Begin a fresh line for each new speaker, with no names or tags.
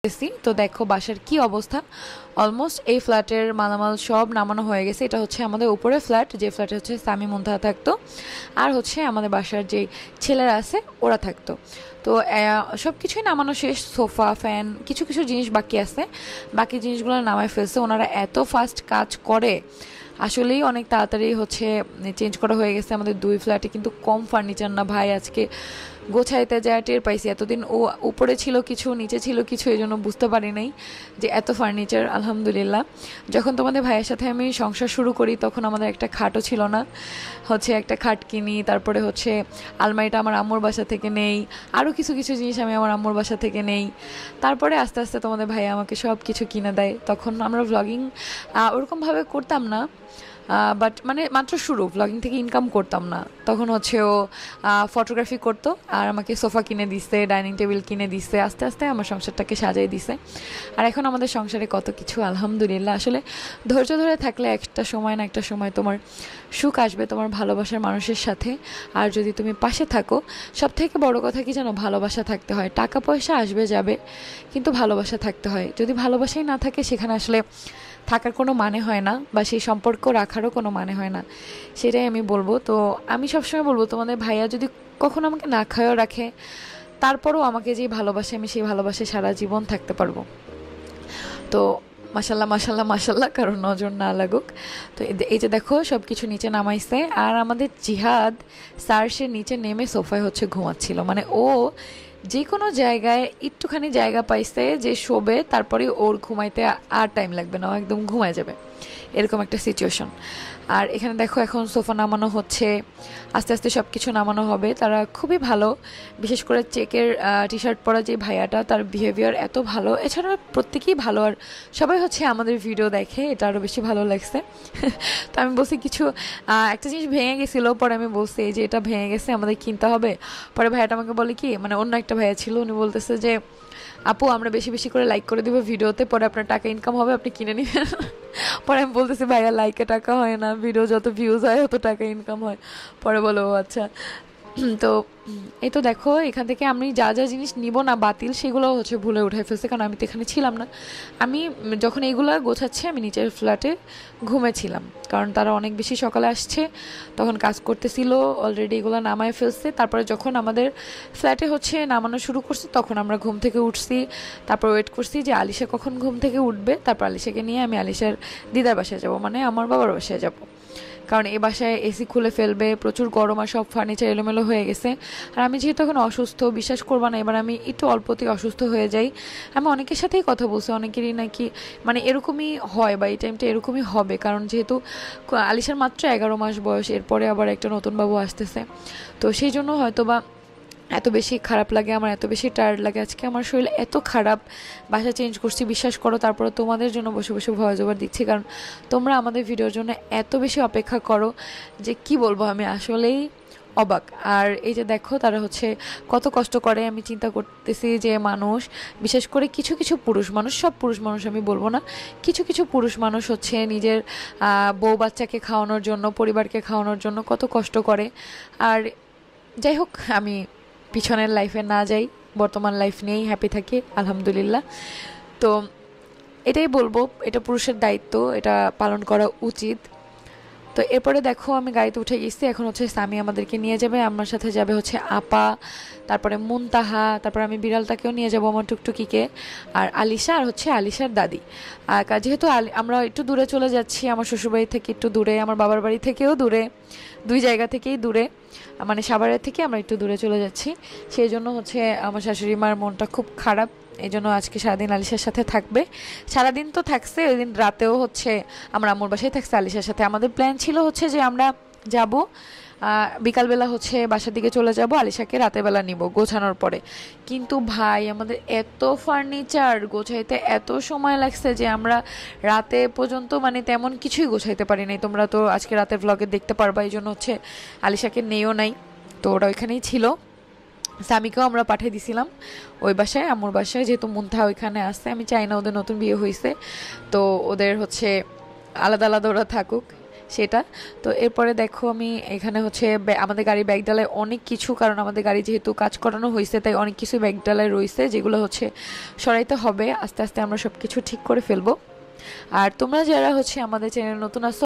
তো দেখো বাসার কি অবস্থা। অলমোস্ট এই ফ্ল্যাটের মালামাল সব নামানো হয়ে গেছে। এটা হচ্ছে আমাদের উপরে ফ্ল্যাট, যে ফ্ল্যাটে হচ্ছে সামি মুনতাহা থাকতো, আর হচ্ছে আমাদের বাসার যে ছেলেরা আছে ওরা থাকতো। তো সব কিছুই নামানো শেষ, সোফা ফ্যান কিছু কিছু জিনিস বাকি আছে, বাকি জিনিসগুলো নামায় ফেলছে। ওনারা এত ফাস্ট কাজ করে, আসলেই অনেক তাড়াতাড়ি হচ্ছে চেঞ্জ করা হয়ে গেছে। আমাদের দুই ফ্ল্যাটে কিন্তু কম ফার্নিচার না ভাই। আজকে গোছাইতে যায় টের পাইছি, এতদিন ও উপরে ছিল কিছু নিচে ছিল কিছু, এই জন্য বুঝতে পারি নাই যে এত ফার্নিচার। আলহামদুলিল্লাহ, যখন তোমাদের ভাইয়ের সাথে আমি সংসার শুরু করি তখন আমাদের একটা খাটও ছিল না, হচ্ছে একটা খাট কিনি, তারপরে হচ্ছে আলমারিটা আমার আম্মুর বাসা থেকে নেই, আরও কিছু কিছু জিনিস আমি আমার আম্মুর বাসা থেকে নেই। তারপরে আস্তে আস্তে তোমাদের ভাই আমাকে সব কিছু কিনে দেয়। তখন আমরা ভ্লগিং ওরকমভাবে করতাম না, বাট মানে মাত্র শুরু, ভ্লগিং থেকে ইনকাম করতাম না। তখন হচ্ছে ও ফটোগ্রাফি করতো আর আমাকে সোফা কিনে দিছে, ডাইনিং টেবিল কিনে দিছে, আস্তে আস্তে আমার সংসারটাকে সাজিয়ে দিছে। আর এখন আমাদের সংসারে কত কিছু আলহামদুলিল্লাহ। আসলে ধৈর্য ধরে থাকলে একটা সময় না একটা সময় তোমার সুখ আসবে তোমার ভালোবাসার মানুষের সাথে। আর যদি তুমি পাশে থাকো, সব থেকে বড় কথা কি জানো, ভালোবাসা থাকতে হয়। টাকা পয়সা আসবে যাবে, কিন্তু ভালোবাসা থাকতে হয়। যদি ভালোবাসাই না থাকে সেখানে আসলে থাকার কোনো মানে হয় না, বা সেই সম্পর্ক রাখারও কোনো মানে হয় না, সেটাই আমি বলবো। তো আমি সবসময় বলবো তোমাদের ভাইয়া যদি কখনো আমাকে না খাওয়াও রাখে, তারপরও আমাকে যে ভালোবাসে আমি সেই ভালোবাসে সারা জীবন থাকতে পারবো। তো মাশাল্লাহ মাশাল্লাহ মাশাল্লাহ, কারণ নজর না লাগুক। তো এই যে দেখো সব কিছু নিচে নামাইছে, আর আমাদের জিহাদ স্যার সে নিচে নেমে সোফায় হচ্ছে ঘুমাচ্ছিল। মানে ও যে কোনো জায়গায় একটুখানি জায়গা পাইছে যে শোবে, তারপরে ওর ঘুমাইতে আর টাইম লাগবে না, ও একদম ঘুমায় যাবে, এরকম একটা সিচুয়েশন। আর এখানে দেখো এখন সোফা নামানো হচ্ছে, আস্তে আস্তে সব কিছু নামানো হবে। তারা খুবই ভালো, বিশেষ করে চেকের টি শার্ট পরা যে ভাইয়াটা, তার বিহেভিয়ার এত ভালো। এছাড়া প্রত্যেকেই ভালো, আর সবাই হচ্ছে আমাদের ভিডিও দেখে, এটা আরও বেশি ভালো লাগছে। তো আমি বলছি কিছু একটা জিনিস ভেঙে গেছিলো, পরে আমি বলছি যে এটা ভেঙে গেছে আমাদের কিনতে হবে। পরে ভাইয়াটা আমাকে বলে কি, মানে অন্য একটা ভাইয়া ছিল, উনি বলতেছে যে আপু আমরা বেশি বেশি করে লাইক করে দিব ভিডিওতে, পরে আপনার টাকা ইনকাম হবে, আপনি কিনে নেবেন। পরে আমি বলতেছি ভাইয়া লাইকে টাকা হয় না, ভিডিও যত ভিউজ হয় তত টাকা ইনকাম হয়। পরে বলো ও আচ্ছা। তো এই তো দেখো এখান থেকে আমি যা যা জিনিস নিব না বাতিল, সেগুলো হচ্ছে ভুলে উঠে ফেলছে, কারণ আমি তো এখানে ছিলাম না। আমি যখন এইগুলো গোছাচ্ছি আমি নিচের ফ্ল্যাটে ঘুমেছিলাম, কারণ তারা অনেক বেশি সকালে আসছে, তখন কাজ করতেছিল, অলরেডি এগুলো নামায় ফেলছে। তারপরে যখন আমাদের ফ্ল্যাটে হচ্ছে নামানো শুরু করছে তখন আমরা ঘুম থেকে উঠছি, তারপর ওয়েট করছি যে আলিশা কখন ঘুম থেকে উঠবে, তারপর আলিশাকে নিয়ে আমি আলিশার দিদার বাসায় যাব, মানে আমার বাবার বাসায় যাব। কারণ এই বাসায় এসি খুলে ফেলবে, প্রচুর গরম, আর সব ফার্নিচার এলোমেলো হয়ে গেছে। আর আমি যেহেতু এখন অসুস্থ, বিশ্বাস করবা না, এবার আমি একটু অল্পতেই অসুস্থ হয়ে যাই। আমি অনেকের সাথেই কথা বলছি, অনেকেরই নাকি মানে এরকমই হয়, বা এই টাইমটা এরকমই হবে, কারণ যেহেতু আলিশার মাত্র 11 মাস বয়স, এরপরে আবার একটা নতুন বাবু আসতেছে। তো সেই জন্য হয়তো বা এত বেশি খারাপ লাগে আমার, এত বেশি টায়ার্ড লাগে। আজকে আমার শরীর এত খারাপ, বাসা চেঞ্জ করছি বিশ্বাস করো, তারপরে তোমাদের জন্য বসে বসে ভয়েস ওভার দিচ্ছি, কারণ তোমরা আমাদের ভিডিওর জন্য এত বেশি অপেক্ষা করো যে কি বলবো, আমি আসলেই অবাক। আর এই যে দেখো তারা হচ্ছে কত কষ্ট করে, আমি চিন্তা করতেছি যে মানুষ, বিশেষ করে কিছু কিছু পুরুষ মানুষ, সব পুরুষ মানুষ আমি বলবো না, কিছু কিছু পুরুষ মানুষ হচ্ছে নিজের বউ বাচ্চাকে খাওয়ানোর জন্য, পরিবারকে খাওয়ানোর জন্য কত কষ্ট করে। আর যাই হোক, আমি পিছনের লাইফে না যাই, বর্তমান লাইফ নিয়েই হ্যাপি থাকি আলহামদুলিল্লাহ। তো এটাই বলবো, এটা পুরুষের দায়িত্ব, এটা পালন করা উচিত। তো এরপরে দেখো আমি গাড়িতে উঠে গেছি, এখন হচ্ছে সামি আমাদেরকে নিয়ে যাবে, আমার সাথে যাবে হচ্ছে আপা, তারপরে মুনতাহা, তারপরে আমি বিড়ালটাকেও নিয়ে যাবো আমার টুকটুকিকে, আর আলিশা, আর হচ্ছে আলিশার দাদি। আর যেহেতু আমরা একটু দূরে চলে যাচ্ছি, আমার শ্বশুরবাড়ি থেকে একটু দূরে, আমার বাবার বাড়ি থেকেও দূরে, দুই জায়গা থেকেই দূরে, মানে সাভারের থেকে আমরা একটু দূরে চলে যাচ্ছি, সেই জন্য হচ্ছে আমার শাশুড়ি মার মনটা খুব খারাপ। এই জন্য আজকে সারাদিন আলিশার সাথে থাকবে, সারাদিন তো থাকছে, ওই দিন রাতেও হচ্ছে আমরা আম্মুর বাসায় থাকছে আলিশার সাথে। আমাদের প্ল্যান ছিল হচ্ছে যে আমরা যাব, বিকালবেলা হচ্ছে বাসার দিকে চলে যাব, আলিশাকে রাতের বেলা নিব গোছানোর পরে। কিন্তু ভাই আমাদের এত ফার্নিচার গোছাইতে এত সময় লাগছে যে আমরা রাতে পর্যন্ত মানে তেমন কিছুই গোছাইতে পারি নাই। তোমরা তো আজকে রাতের ভ্লগে দেখতে পারবা, এই জন্য হচ্ছে আলিশাকে নেও নাই, তো ওরা ওইখানেই ছিল। স্বামীকেও আমরা পাঠিয়ে দিছিলাম ওই বাসায়, আম্মুর বাসায়, যেহেতু মুনতাহা ওইখানে আসছে। আমি চাই না ওদের নতুন বিয়ে হয়েছে তো ওদের হচ্ছে আলাদা আলাদা ওরা থাকুক, সেটা। তো এরপরে দেখো আমি এখানে হচ্ছে আমাদের গাড়ি ব্যাগ ডালায় অনেক কিছু, কারণ আমাদের গাড়ি যেহেতু কাজ করানো হয়েছে তাই অনেক কিছু ব্যাগ ডালায় রয়েছে যেগুলো হচ্ছে সরাইতে হবে। আস্তে আস্তে আমরা সব কিছু ঠিক করে ফেলবো। আর তোমরা যারা হচ্ছে আমাদের চ্যানেল নতুন আসছো